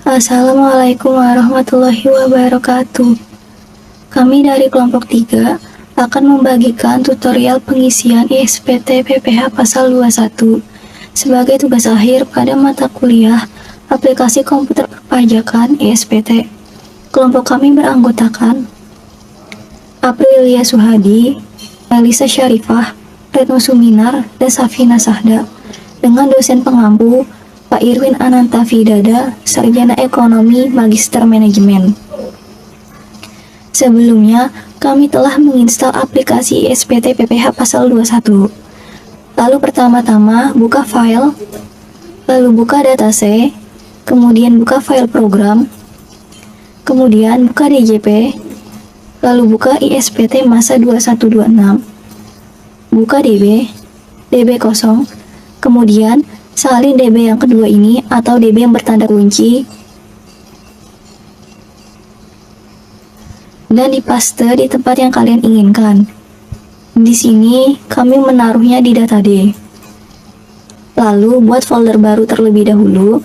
Assalamualaikum warahmatullahi wabarakatuh. Kami dari kelompok 3 akan membagikan tutorial pengisian ISPT PPH Pasal 21 sebagai tugas akhir pada mata kuliah Aplikasi Komputer Perpajakan ISPT. Kelompok kami beranggotakan Aprilia Suhadi, Elisa Syarifah, Retno Suminar, dan Safina Sahda, dengan dosen pengampu Pak Irwin Ananta Vidada, Sarjana Ekonomi Magister Manajemen. Sebelumnya, kami telah menginstal aplikasi ISPT PPH Pasal 21. Lalu pertama-tama buka file, lalu buka datasets, kemudian buka file program, kemudian buka DJP, lalu buka ISPT masa 2126, buka DB kosong, kemudian salin DB yang kedua ini atau DB yang bertanda kunci dan dipaste di tempat yang kalian inginkan. Di sini kami menaruhnya di data D. Lalu buat folder baru terlebih dahulu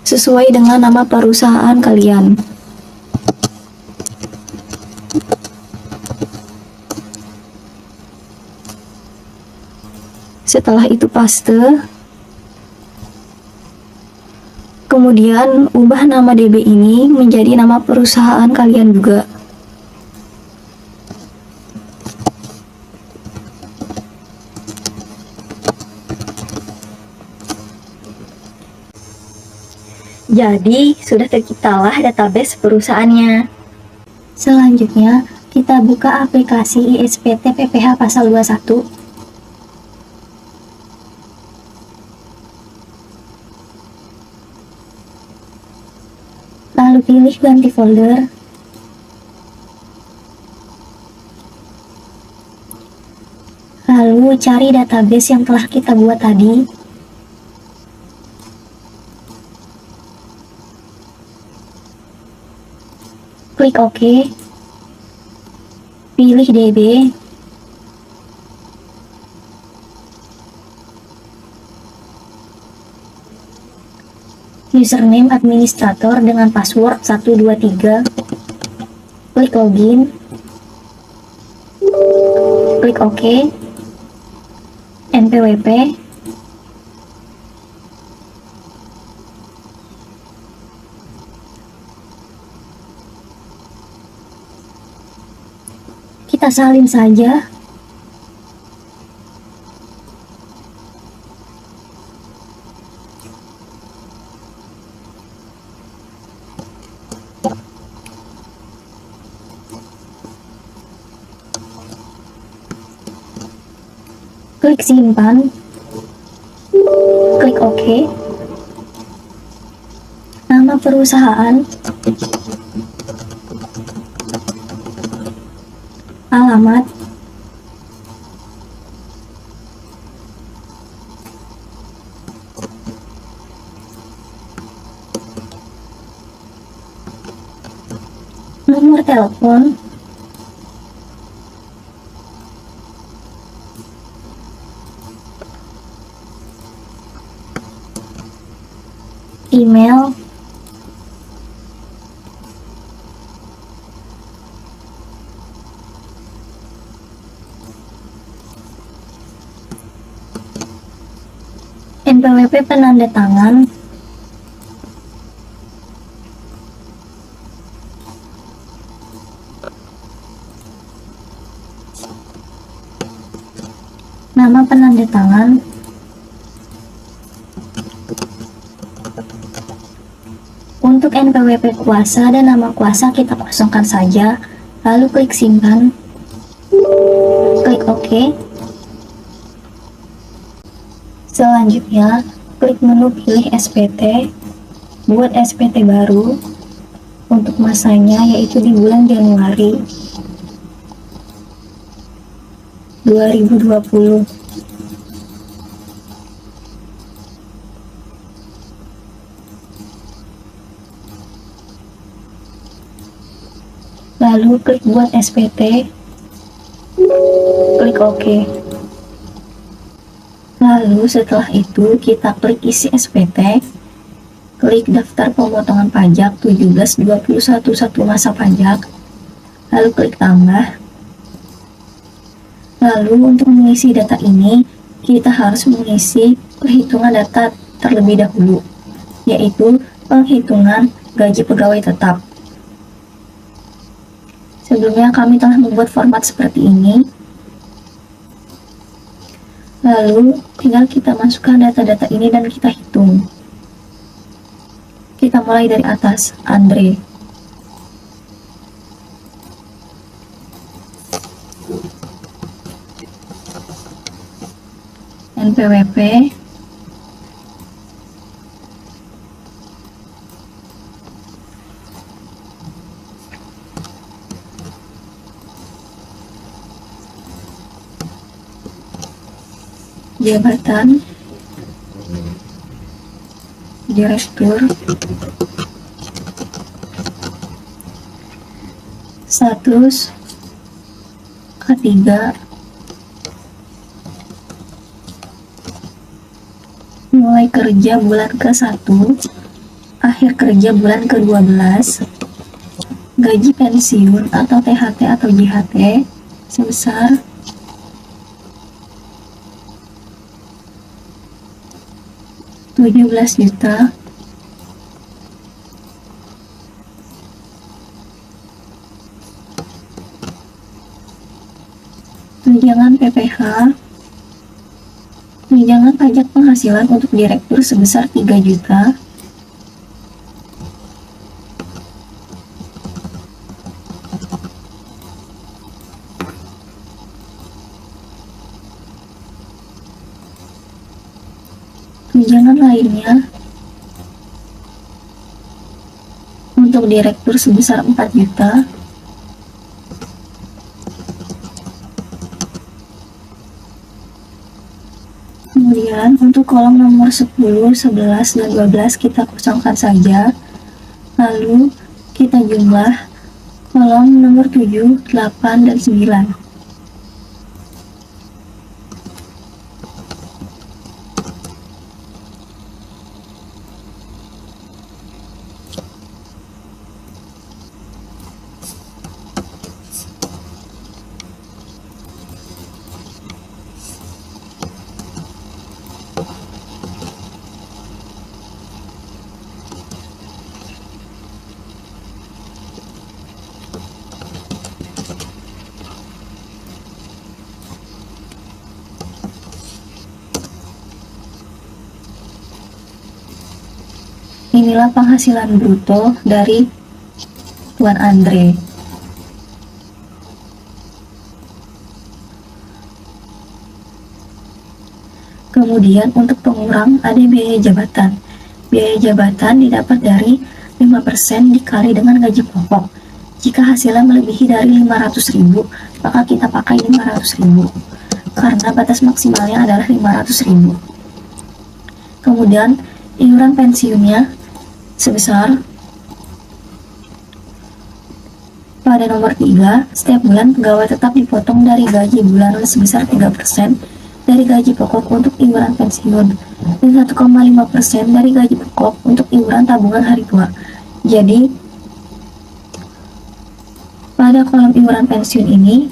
sesuai dengan nama perusahaan kalian. Setelah itu paste, kemudian ubah nama DB ini menjadi nama perusahaan kalian juga. Jadi, sudah terciptalah database perusahaannya. Selanjutnya, kita buka aplikasi ISPT PPH Pasal 21. Lalu pilih ganti folder. Lalu cari database yang telah kita buat tadi. Klik OK. Pilih DB. Username administrator dengan password 123. Klik login. Klik OK. NPWP. Kita salin saja. Klik simpan, klik OK. Nama perusahaan, alamat, nomor telepon, email, NPWP penanda tangan, nama penanda tangan, untuk NPWP kuasa dan nama kuasa kita kosongkan saja, lalu klik simpan, klik OK. Selanjutnya, klik menu pilih SPT, buat SPT baru, untuk masanya yaitu di bulan Januari 2020. Lalu klik buat SPT, klik OK. Lalu setelah itu kita klik isi SPT, klik daftar pemotongan pajak 1721 satu masa pajak, lalu klik tambah. Lalu untuk mengisi data ini, kita harus mengisi perhitungan data terlebih dahulu, yaitu penghitungan gaji pegawai tetap. Sebelumnya kami telah membuat format seperti ini. Lalu tinggal kita masukkan data-data ini dan kita hitung. Kita mulai dari atas, Andre. NPWP, jabatan, direktur, status, K3, mulai kerja bulan ke-1, akhir kerja bulan ke-12, gaji pensiun atau THT atau JHT sebesar Rp17 juta, tunjangan PPh, tunjangan pajak penghasilan untuk direktur sebesar 3 juta, tunjangan lainnya untuk direktur sebesar 4 juta, kemudian untuk kolom nomor 10, 11, dan 12 kita kosongkan saja, lalu kita jumlah kolom nomor 7, 8, dan 9. Inilah penghasilan bruto dari Tuan Andre. Kemudian untuk pengurang ada biaya jabatan. Biaya jabatan didapat dari 5% dikali dengan gaji pokok. Jika hasilnya melebihi dari 500.000, maka kita pakai 500.000. Karena batas maksimalnya adalah 500.000. Kemudian iuran pensiunnya sebesar, pada nomor 3, setiap bulan pegawai tetap dipotong dari gaji bulanan sebesar 3% dari gaji pokok untuk iuran pensiun dan 1,5% dari gaji pokok untuk iuran tabungan hari tua. Jadi pada kolom iuran pensiun ini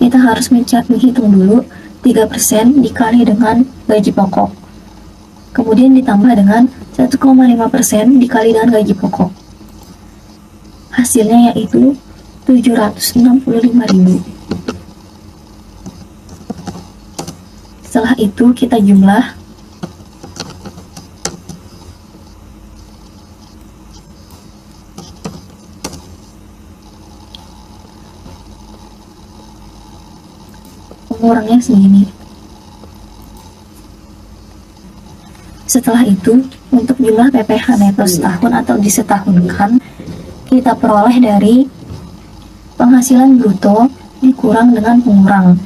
kita harus menghitung dulu 3% dikali dengan gaji pokok, kemudian ditambah dengan 1,5% dikali dengan gaji pokok. Hasilnya yaitu 765.000. Setelah itu kita jumlah pengurangnya segini. Setelah itu, untuk jumlah PPh neto setahun atau disetahunkan, kita peroleh dari penghasilan bruto dikurang dengan pengurang.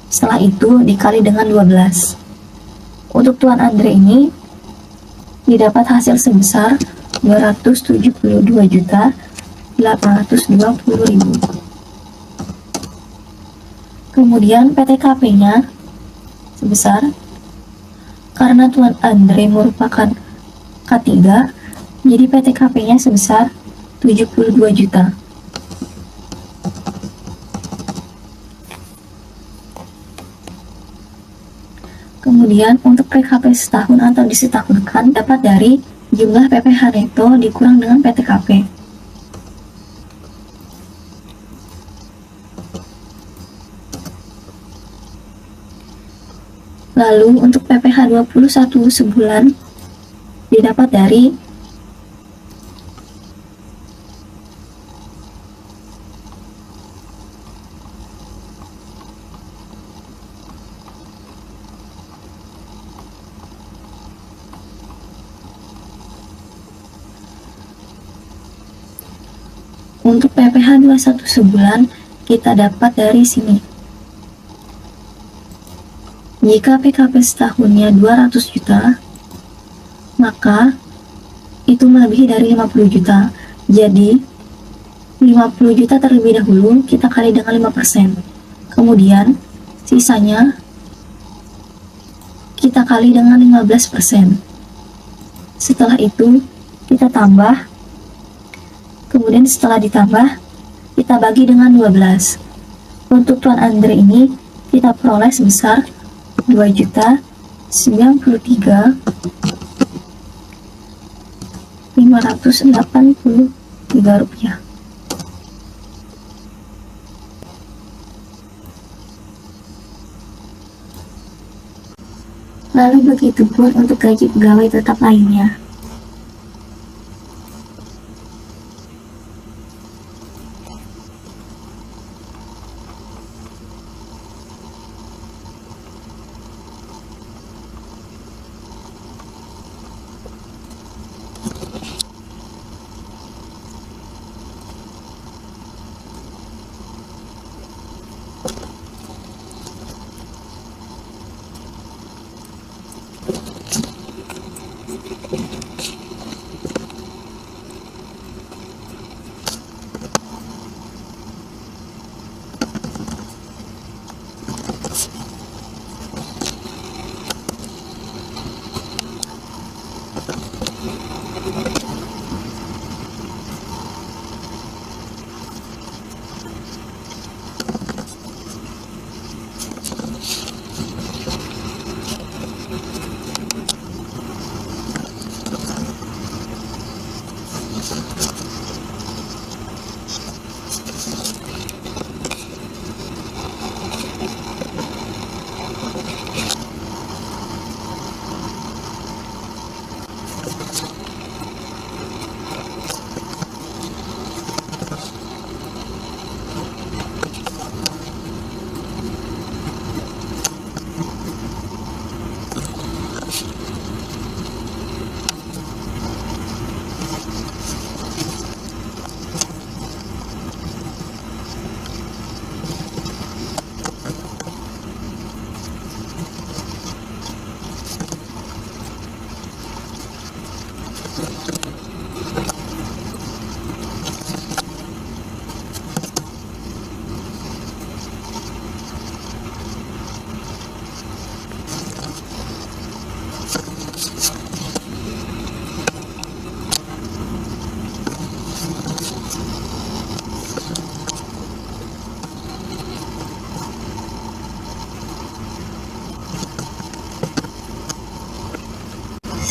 Setelah itu dikali dengan 12. Untuk Tuan Andre ini didapat hasil sebesar 272.820.000. Kemudian PTKP-nya sebesar, karena Tuan Andre merupakan K3, jadi PTKP-nya sebesar 72 juta. Kemudian untuk PKP setahun atau disetahunkan dapat dari jumlah PPh neto dikurang dengan PTKP. Lalu untuk PPh 21 sebulan didapat dari untuk PPh 21 sebulan kita dapat dari sini. Jika PKP setahunnya 200 juta, maka itu melebihi dari 50 juta. Jadi, 50 juta terlebih dahulu kita kali dengan 5%. Kemudian, sisanya kita kali dengan 15%. Setelah itu, kita tambah. Kemudian setelah ditambah, kita bagi dengan 12. Untuk Tuan Andre ini, kita peroleh sebesar 2.093.583 rupiah. Lalu begitu pun untuk gaji pegawai tetap lainnya.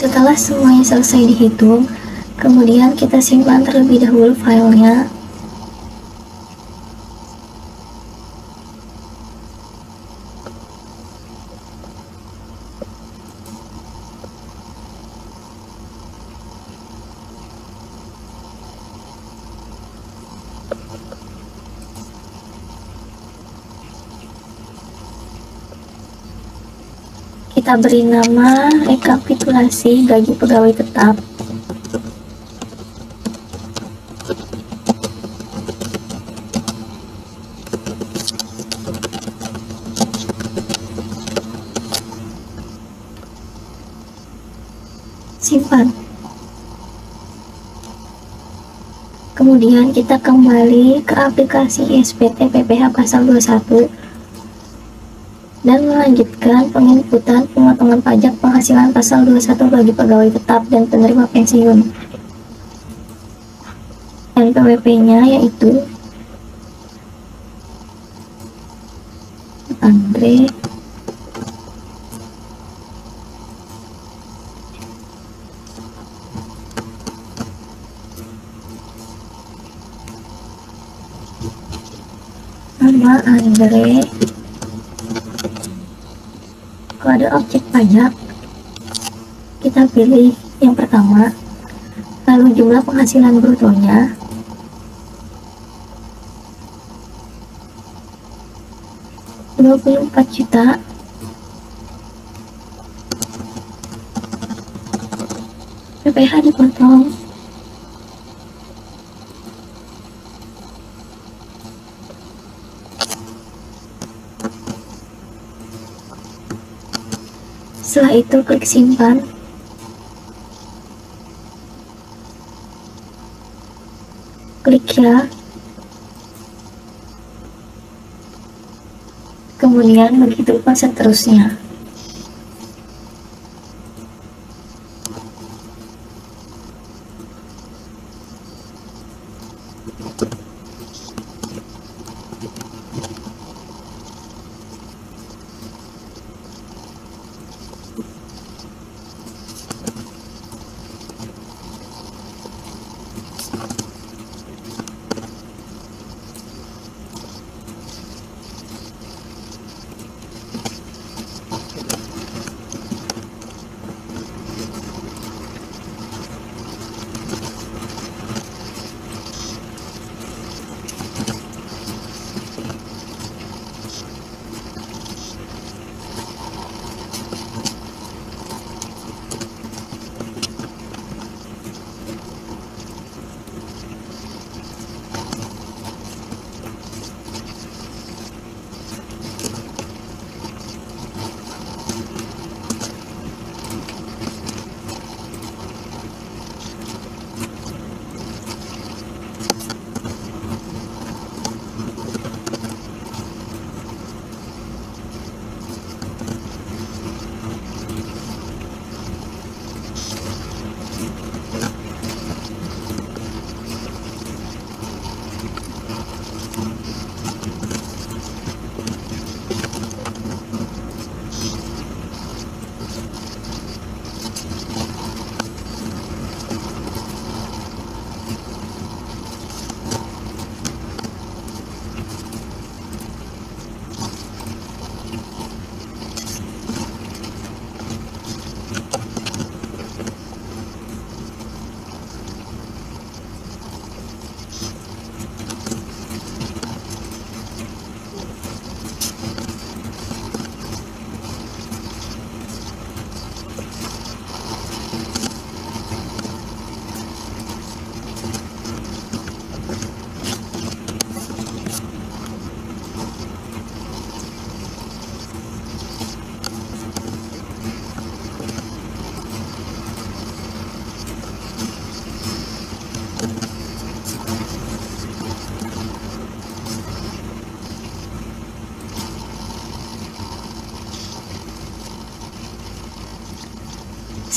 Setelah semuanya selesai dihitung, kemudian kita simpan terlebih dahulu filenya. Kita beri nama rekapitulasi gaji pegawai tetap. Simpan. Kemudian kita kembali ke aplikasi SPT PPh pasal 21. dan melanjutkan penginputan pemotongan pajak penghasilan pasal 21 bagi pegawai tetap dan penerima pensiun. NPWP-nya yaitu Andre nama Andre, kode objek pajak kita pilih yang pertama, lalu jumlah penghasilan brutonya, Rp24 juta, PPh dipotong, setelah itu klik simpan, klik ya, kemudian begitu seterusnya.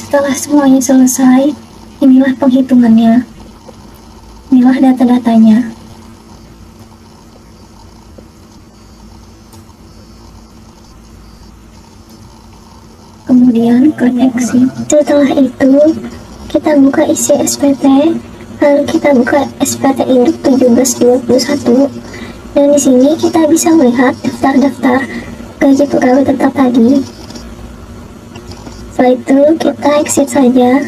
Setelah semuanya selesai, inilah penghitungannya. Inilah data-datanya. Kemudian klik exit. Setelah itu, kita buka isi SPT, lalu kita buka SPT induk 1721. Dan di sini kita bisa melihat daftar-daftar gaji pegawai tetap tadi. Setelah itu kita exit saja.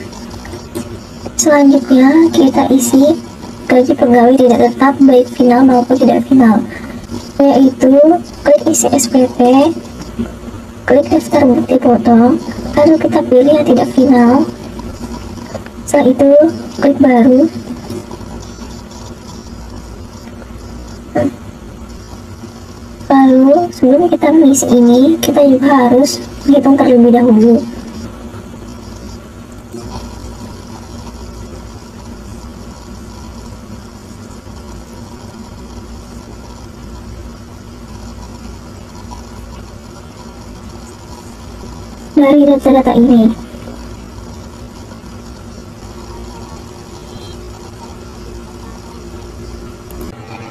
Selanjutnya kita isi gaji pegawai tidak tetap baik final maupun tidak final, yaitu klik isi SPT, klik daftar bukti potong, lalu kita pilih yang tidak final. Setelah itu klik baru. Lalu sebelum kita mengisi ini, kita juga harus menghitung terlebih dahulu. Dari data-data ini,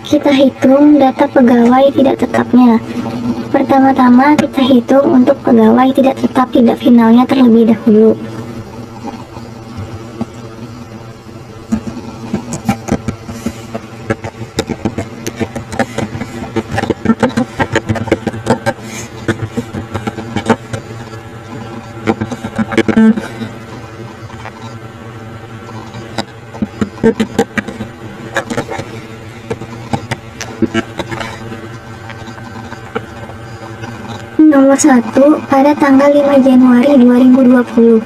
kita hitung data pegawai tidak tetapnya. Pertama-tama kita hitung untuk pegawai tidak tetap tidak finalnya terlebih dahulu. Nomor 1 pada tanggal 5 Januari 2020.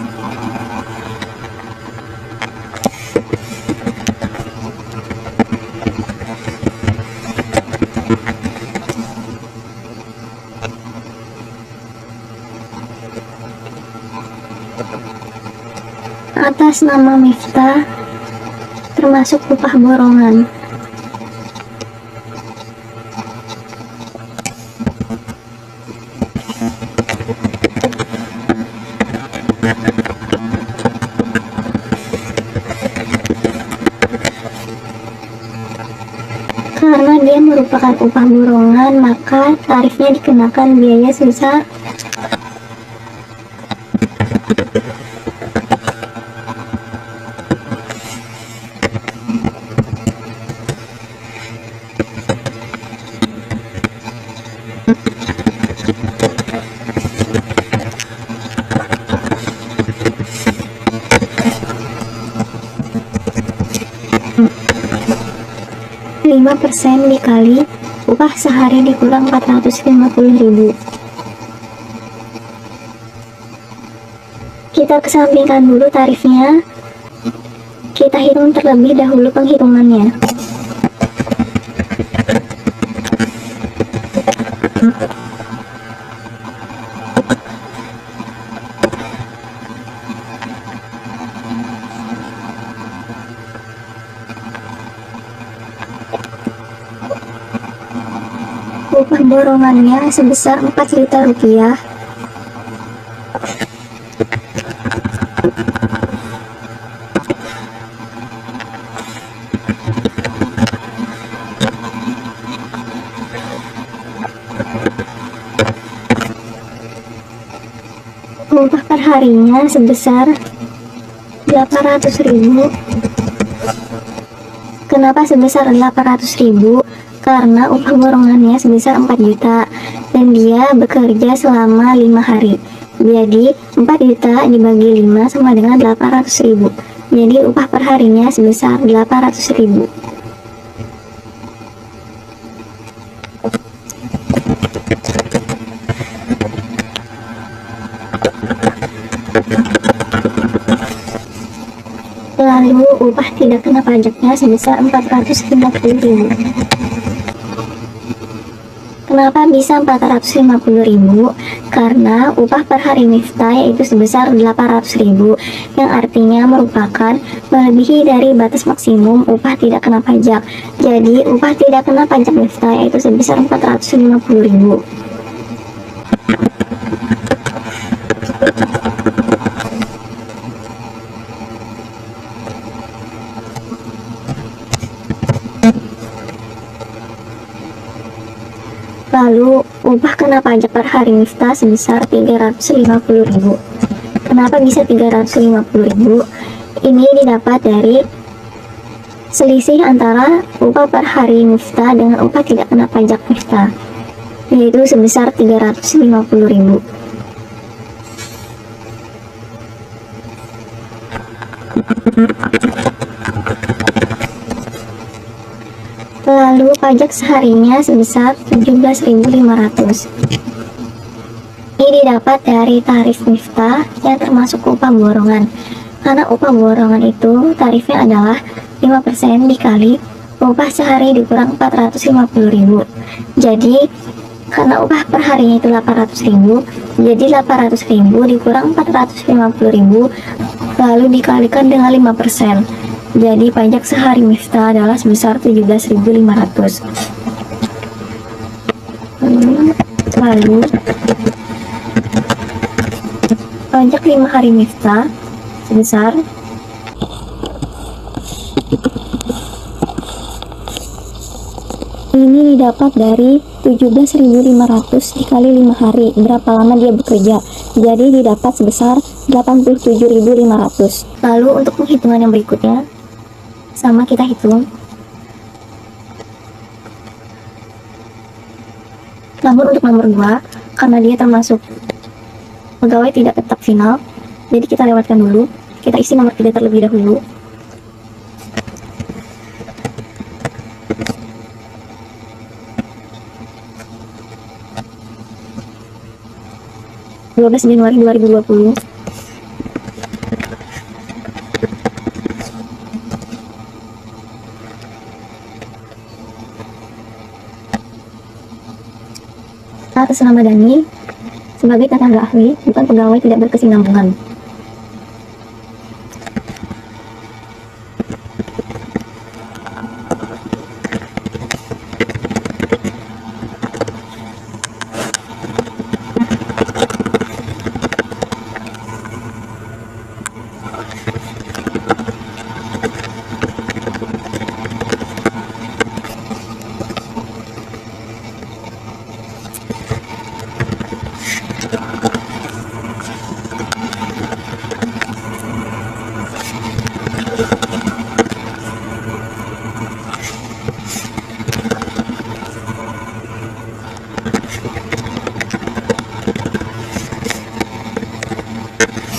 Atas nama Miftah, termasuk upah borongan. Karena dia merupakan upah borongan, maka tarifnya dikenakan biaya sebesar %, dikali upah sehari dikurang 450.000. Kita kesampingkan dulu tarifnya. Kita hitung terlebih dahulu penghitungannya. Upah borongannya sebesar 4 juta rupiah. Upah perharinya sebesar 800.000. Kenapa sebesar 800.000? Karena upah borongannya sebesar 4 juta dan dia bekerja selama 5 hari. Jadi 4 juta dibagi 5 sama dengan 800.000. Jadi upah perharinya sebesar 800.000. Lalu upah tidak kena pajaknya sebesar 450.000. Kenapa bisa 450.000? Karena upah per hari Miftah yaitu sebesar 800.000, yang artinya merupakan melebihi dari batas maksimum upah tidak kena pajak. Jadi upah tidak kena pajak Miftah yaitu sebesar 450.000. Lalu, upah kena pajak per hari Miftah sebesar 350.000. Kenapa bisa 350.000? Ini didapat dari selisih antara upah per hari Miftah dengan upah tidak kena pajak Miftah, yaitu sebesar 350.000. Lalu pajak seharinya sebesar 17.500. Ini didapat dari tarif Miftah yang termasuk upah borongan. Karena upah borongan itu tarifnya adalah 5% dikali upah sehari dikurang 450.000. Jadi karena upah per harinya itu 800.000, jadi 800.000 dikurang 450.000 lalu dikalikan dengan 5%. Jadi pajak sehari Miftah adalah sebesar 17.500. Lalu Pajak 5 hari Miftah sebesar ini didapat dari 17.500 dikali 5 hari. Berapa lama dia bekerja? Jadi didapat sebesar 87.500. Lalu untuk penghitungan yang berikutnya, sama kita hitung. Namun untuk nomor 2, karena dia termasuk pegawai tidak tetap final, jadi kita lewatkan dulu. Kita isi nomor 3 terlebih dahulu. Januari 2020. Atas nama Dani sebagai tenaga ahli, bukan pegawai tidak berkesinambungan.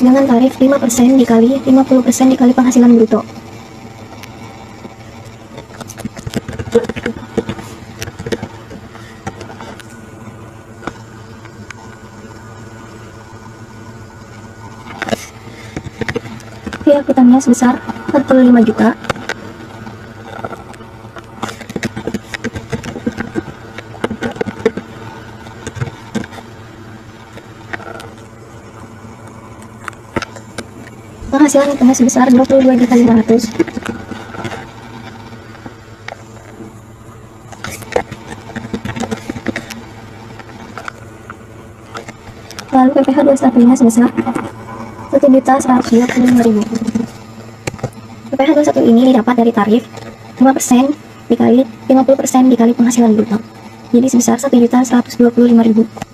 Dengan tarif 5% dikali 50% dikali penghasilan bruto. Biaya akuntannya sebesar 45 juta. Penghasilan nettonya sebesar 22.500. Lalu PPh 21 sebesar 1.125.000. PPh 21 ini didapat dari tarif 5% dikali 50% dikali penghasilan bruto. Jadi sebesar 1.125.000.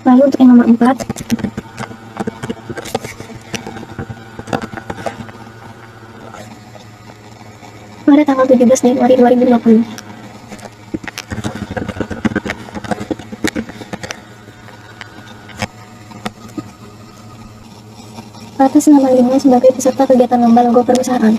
Lalu untuk yang nomor 4, pada tanggal 17 Januari 2020. Atas nama dirinya sebagai peserta kegiatan lomba logo perusahaan.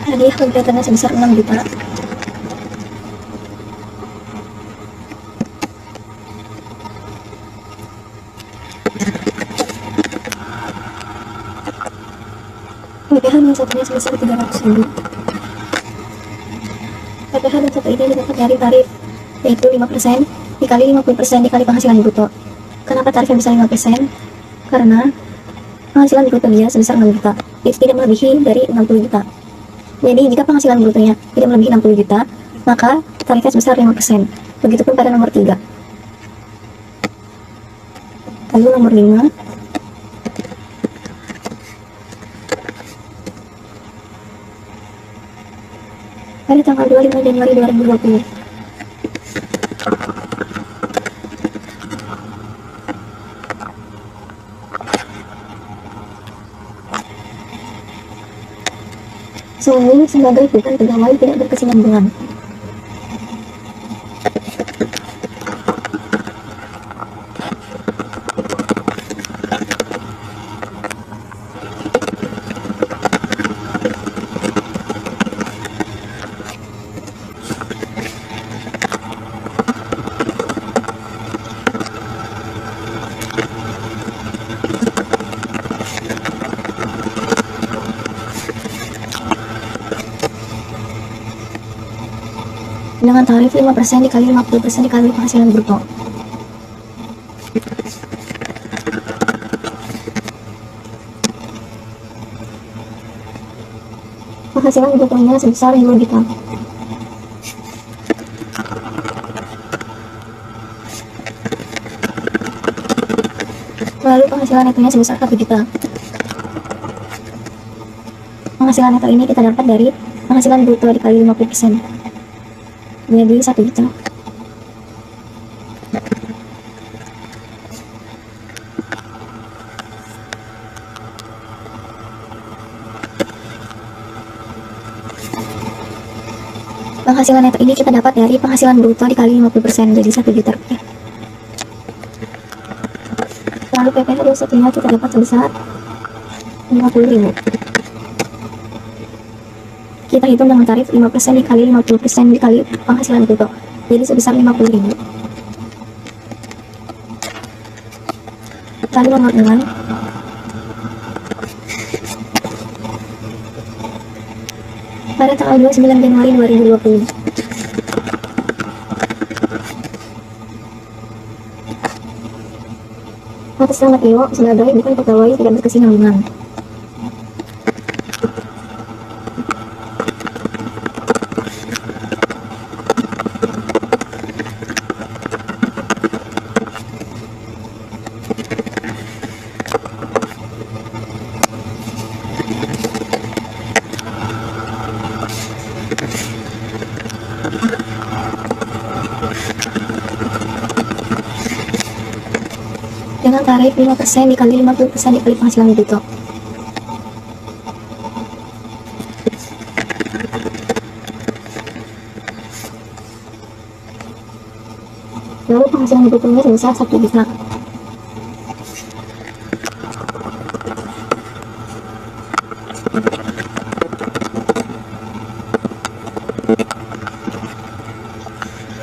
Hadiah kegiatannya sebesar 6 juta. PPh yang satunya sebesar 300.000. PPh dan satu ini didapat dari tarif, yaitu 5% dikali 50% dikali penghasilan bruto. Kenapa tarifnya bisa 5%? Karena penghasilan bruto dia sebesar 6 juta, jadi tidak melebihi dari 60 juta. Jadi jika penghasilan brutonya tidak melebihi 60 juta, maka tarifnya sebesar 5%. Begitupun pada nomor 3. Lalu nomor 5, pada tanggal 25 Januari 2020. sebagai bukan pegawai tidak berkesinambungan. Dengan tarif 5% dikali 50% dikali penghasilan bruto. Penghasilan brutonya sebesar 2 juta. Lalu penghasilan netonya sebesar 1 juta. Penghasilan neto ini kita dapat dari penghasilan bruto dikali 50%. Jadi 1 juta. Penghasilan neto ini kita dapat dari penghasilan bruto dikali 50%, jadi 1 juta rupiah. Lalu PPh 21-nya kita dapat sebesar 50.000. Kita hitung dengan tarif 5% dikali 50% dikali penghasilan bruto, jadi sebesar 50.000. Lalu nomor 6, pada tanggal 29 Januari 2020 atas nama Tio sebagai bukan pegawai tidak berkesinambungan. Dengan tarif 5% dikali 50% dikali penghasilan bruto. Lalu penghasilan brutonya sebesar 1 juta.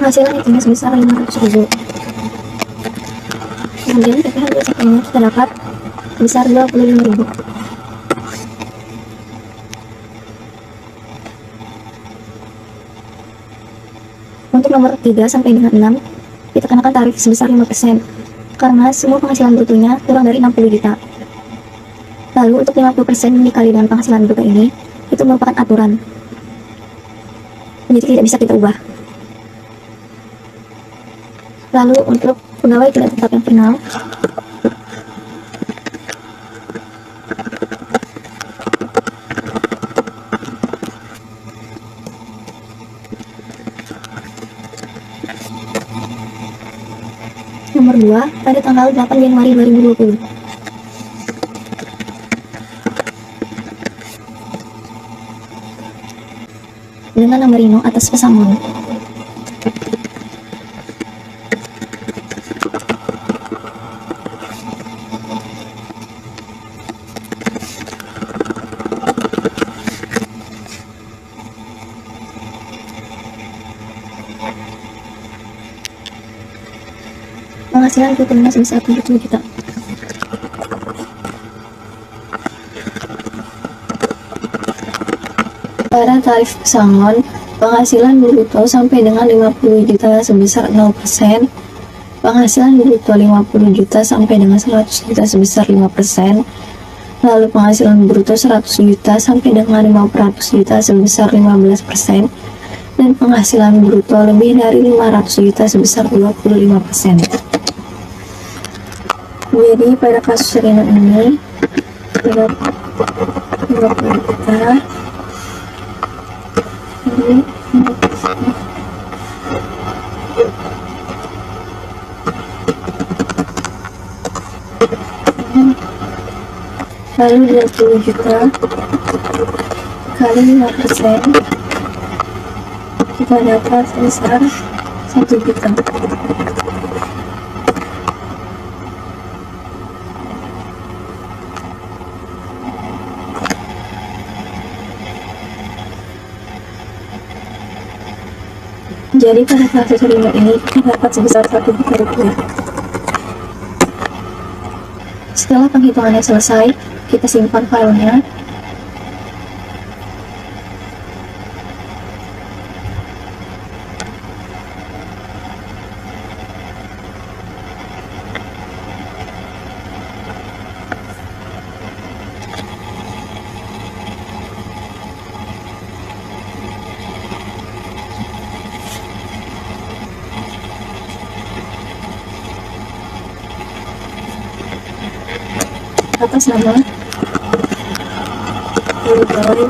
Penghasilan itu sebesar 500.000. Kemudian PPh 21-nya kita dapat sebesar 25.000. Untuk nomor 3 sampai dengan 6 kita kenakan tarif sebesar 5% karena semua penghasilan brutonya kurang dari 60 juta. Lalu untuk 50% dikali dengan penghasilan bruto ini itu merupakan aturan, jadi tidak bisa kita ubah. Lalu untuk pegawai tidak tetap yang final, nomor 2 pada tanggal 8 Januari 2020 dengan nama Rino atas pesangon. Penghasilan brutonya sebesar 70 juta. Pada tarif pesangon, penghasilan bruto sampai dengan 50 juta sebesar 0%, penghasilan bruto 50 juta sampai dengan 100 juta sebesar 5%, lalu penghasilan bruto 100 juta sampai dengan 500 juta sebesar 15%, dan penghasilan bruto lebih dari 500 juta sebesar 25%. Jadi pada kasus Rino ini 20 juta lalu 20 juta dikali 5%, kita dapat sebesar 1 juta. Jadi pada fase terima ini kita dapat sebesar 1 juta rupiah. Setelah penghitungannya selesai, kita simpan filenya. Atas nama pegawai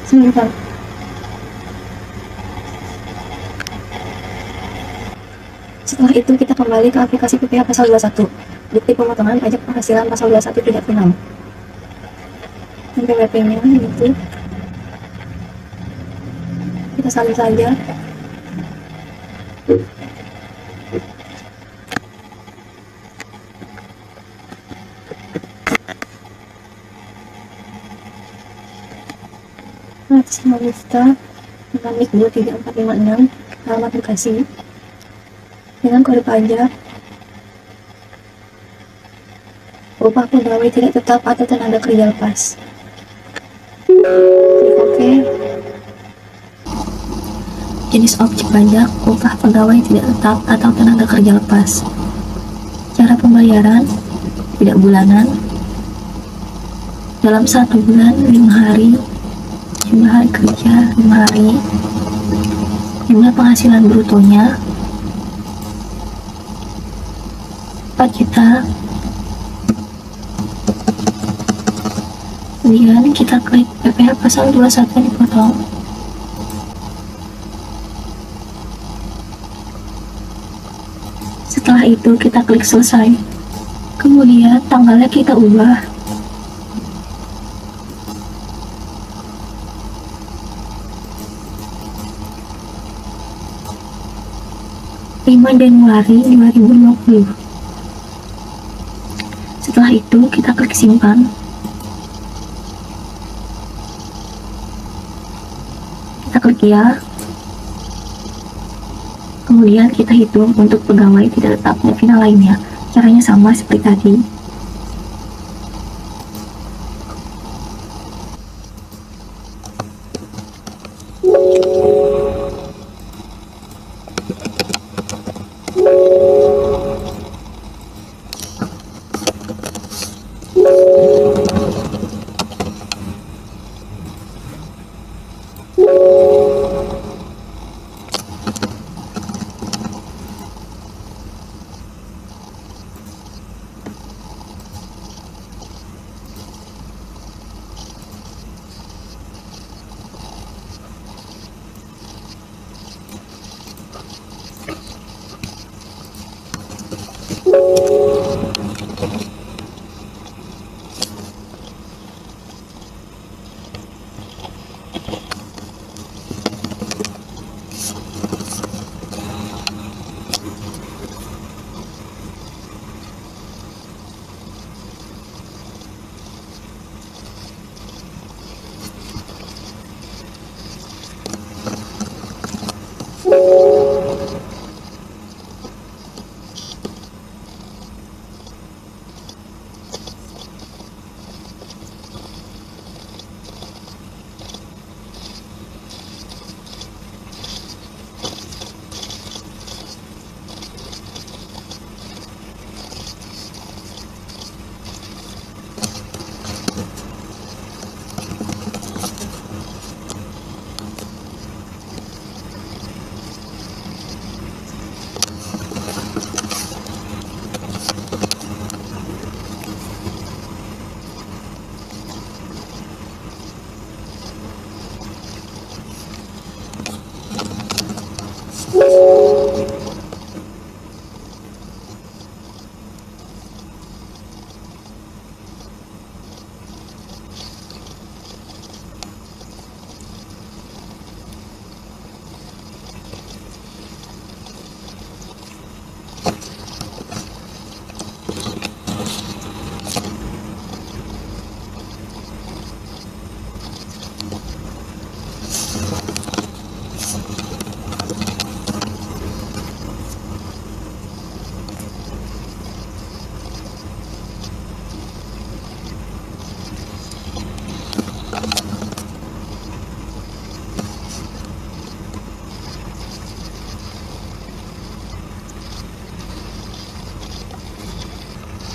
simpan. Setelah itu kita kembali ke aplikasi PPh pasal 21, bukti pemotongan pajak penghasilan pasal 21 tidak final. PPP-nya itu kita salin saja. Atas nama Miftah, NIK 23456, alamat Bekasi, dengan kode pajak upah pegawai tidak tetap atau tenaga kerja lepas. Klik OK. Jenis objek pajak upah pegawai tidak tetap atau tenaga kerja lepas. Cara pembayaran tidak bulanan, dalam 1 bulan 5 hari, jumlah hari kerja 5 hari, jumlah penghasilan brutonya 4 juta. Kemudian kita klik PPh pasal 21 dipotong. Setelah itu kita klik selesai. Kemudian tanggalnya kita ubah. Januari 2020. Setelah itu kita klik simpan. Kita klik ya. Kemudian kita hitung untuk pegawai tidak tetap dan final lainnya. Caranya sama seperti tadi.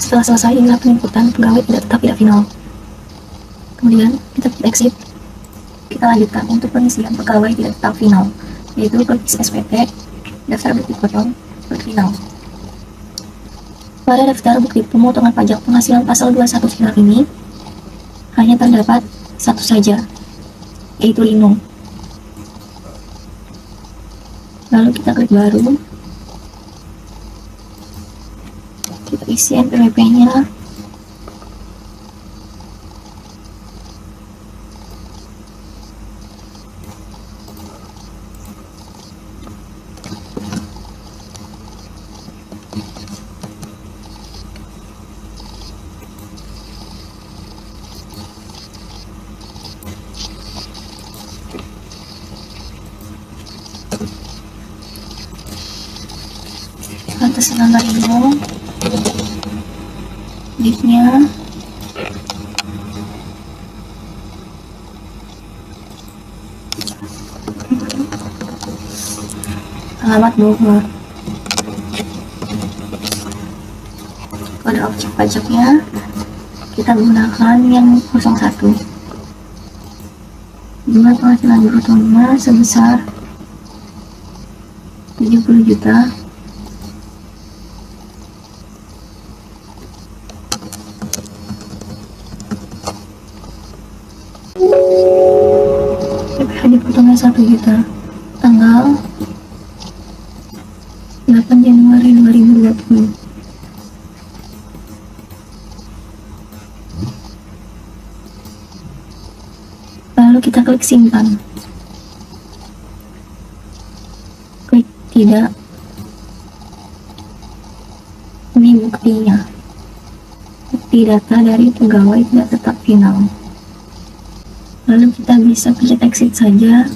Setelah selesai, inilah penjemputan pegawai tidak final. Kemudian kita klik exit. Kita lanjutkan untuk pengisian pegawai tidak tetap final, yaitu klik isi SPT, daftar bukti potong, klik final. Pada daftar bukti pemotongan pajak penghasilan pasal 21 final ini, hanya terdapat satu saja, yaitu Lino. Lalu kita klik baru. Kita isi NPWP-nya. Atas nama Lino, nicknya, alamat Bogor, kode objek pajaknya kita gunakan yang 01. Jumlah penghasilan brutonya sebesar 70 juta. PPh dipotongnya 1 juta. Tanggal 8 Januari 2020. Lalu kita klik simpan. Klik tidak. Ini buktinya. Bukti data dari pegawai tidak tetap final. Lalu kita bisa pencet exit saja.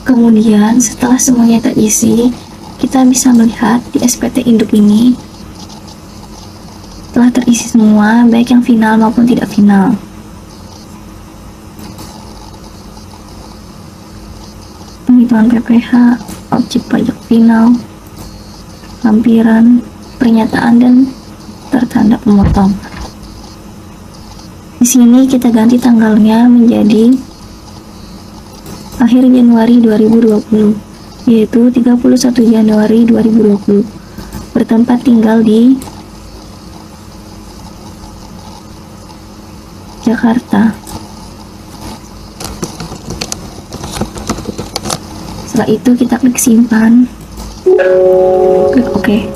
Kemudian setelah semuanya terisi, kita bisa melihat di SPT induk ini telah terisi semua, baik yang final maupun tidak final. Penghitungan PPh, objek pajak final, lampiran, pernyataan, dan tertanda pemotong. Di sini kita ganti tanggalnya menjadi akhir Januari 2020, yaitu 31 Januari 2020, bertempat tinggal di Jakarta. Setelah itu kita klik simpan, klik OK.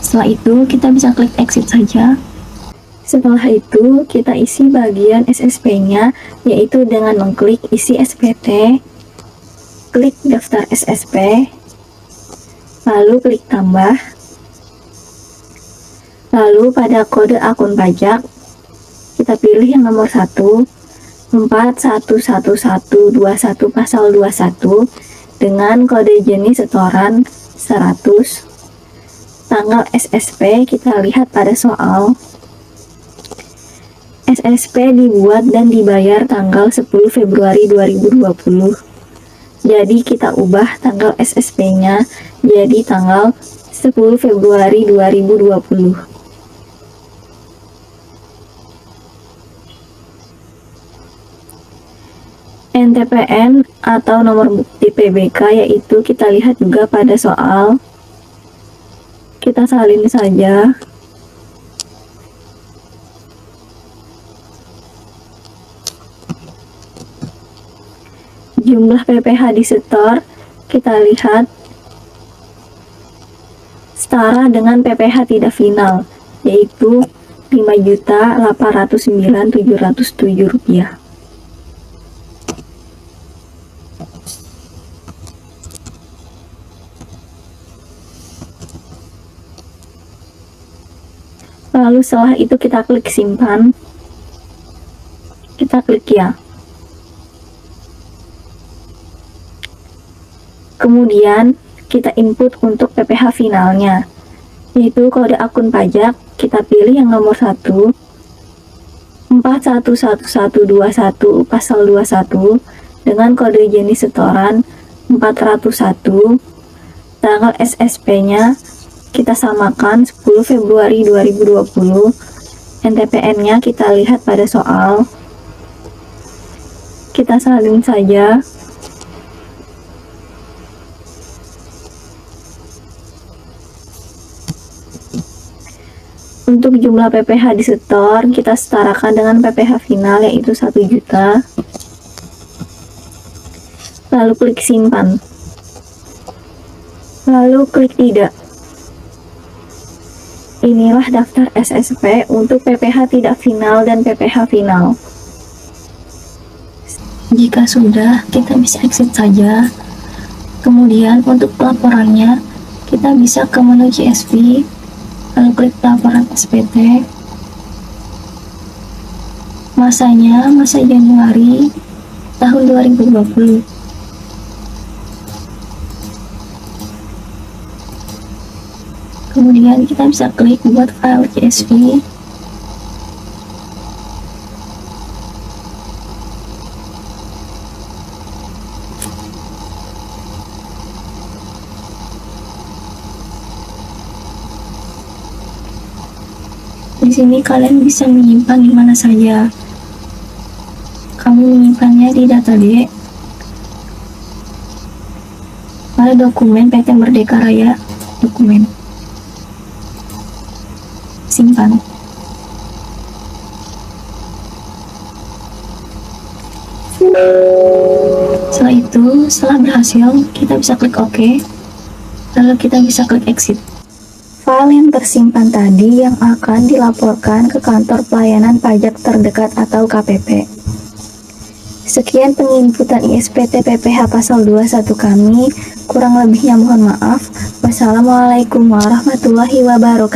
Setelah itu kita bisa klik exit saja. Setelah itu, kita isi bagian SSP-nya, yaitu dengan mengklik isi SPT, klik daftar SSP, lalu klik tambah, lalu pada kode akun pajak, kita pilih yang nomor 1, 411121 pasal 21, dengan kode jenis setoran 100, tanggal SSP kita lihat pada soal. SSP dibuat dan dibayar tanggal 10 Februari 2020. Jadi kita ubah tanggal SSP-nya jadi tanggal 10 Februari 2020. NTPN atau nomor bukti PBK yaitu kita lihat juga pada soal. Kita salin saja. Jumlah PPh di setor kita lihat setara dengan PPh tidak final, yaitu Rp5.809.707. Lalu setelah itu kita klik simpan, kita klik ya. Kemudian kita input untuk PPh finalnya, yaitu kode akun pajak. Kita pilih yang nomor 1, 411121 pasal 21 dengan kode jenis setoran 401. Tanggal SSP-nya kita samakan 10 Februari 2020. NTPN-nya kita lihat pada soal. Kita salin saja. Untuk jumlah PPh disetor, kita setarakan dengan PPh final, yaitu 1 juta. Lalu klik simpan. Lalu klik tidak. Inilah daftar SSP untuk PPh tidak final dan PPh final. Jika sudah, kita bisa exit saja. Kemudian untuk pelaporannya, kita bisa ke menu CSV, lalu klik laporan SPT. Masanya masa Januari tahun 2020. Kemudian kita bisa klik buat file CSV. Di sini kalian bisa menyimpan di mana saja. Kamu menyimpannya di data D pada dokumen PT Merdeka Raya, dokumen simpan. Setelah itu, setelah berhasil, kita bisa klik OK, lalu kita bisa klik exit. File yang tersimpan tadi yang akan dilaporkan ke kantor pelayanan pajak terdekat atau KPP. Sekian penginputan ISPT PPh pasal 21 kami, kurang lebihnya mohon maaf. Wassalamualaikum warahmatullahi wabarakatuh.